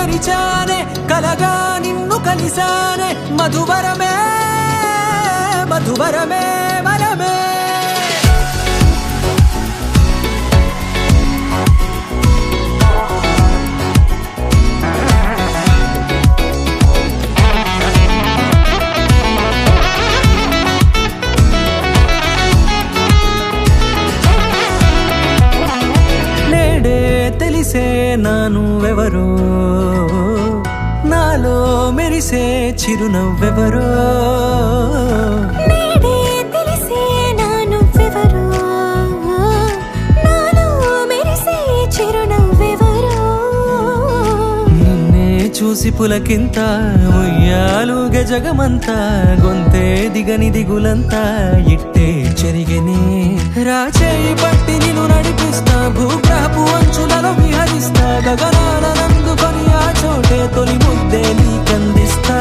తెరిచానే కలగా నిన్ను కలిసానే మధువరమే మధువరమే వరమే తెలిసే నానువెవరో నాలో మెరిసే చిరునవ్వెవరో తెలిసే నానువెవరో నాలో మెరిసే చిరునవ్వెవరో నిన్నే చూసి పులకింత ఉయ్యాలుగ జగమంతా గొంతే దిగని దిగులంతా ఇట్టే చెరిగనే రాచేయి పట్టి నిన్ను నడిపిస్తా భూగ్రహపు అంచులలో విహరిస్తా గగనానందుకొని ఆ చోటే తొలి ముద్దే నీకందిస్తా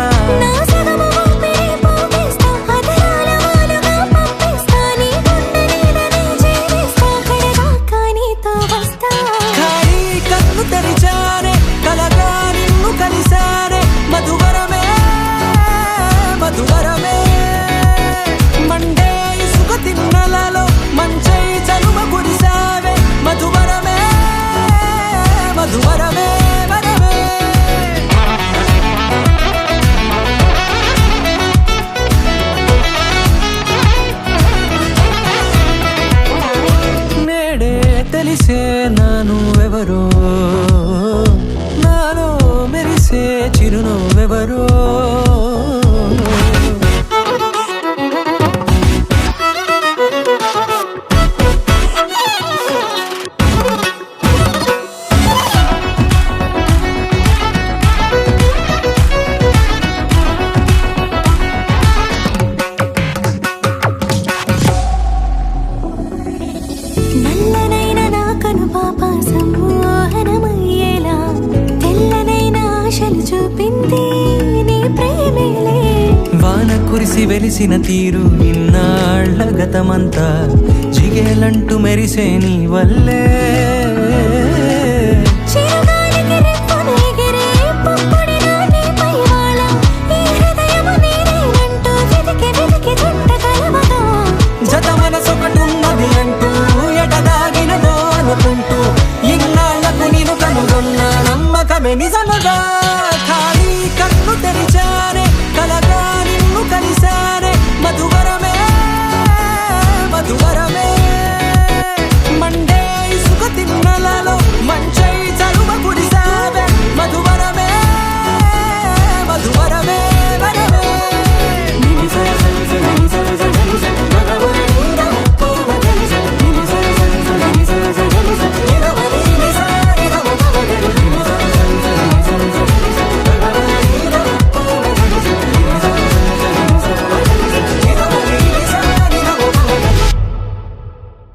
ఖాళీ కన్ను తెరిచానే కలగా నిన్ను కలిసానే మధువరమే మధువరమే మండే ఇసుక తిన్నలలో మంచై చలుమ కురిసావే మధువరమే మధువరమే వరమే నేడే తెలిసే నానువెవరో నాలో మెరిసే చిరునవ్వెవరో నల్లనైన నా కనుపాప సమ్మోహనమయ్యేలా తెల్లనైన ఆశలు చూపింది నీ ప్రేమేలే వాన కురిసి వెలిసిన తీరు ఇన్నాళ్ల గతమంతా జిగేలంటూ మెరిసే నీ వల్లే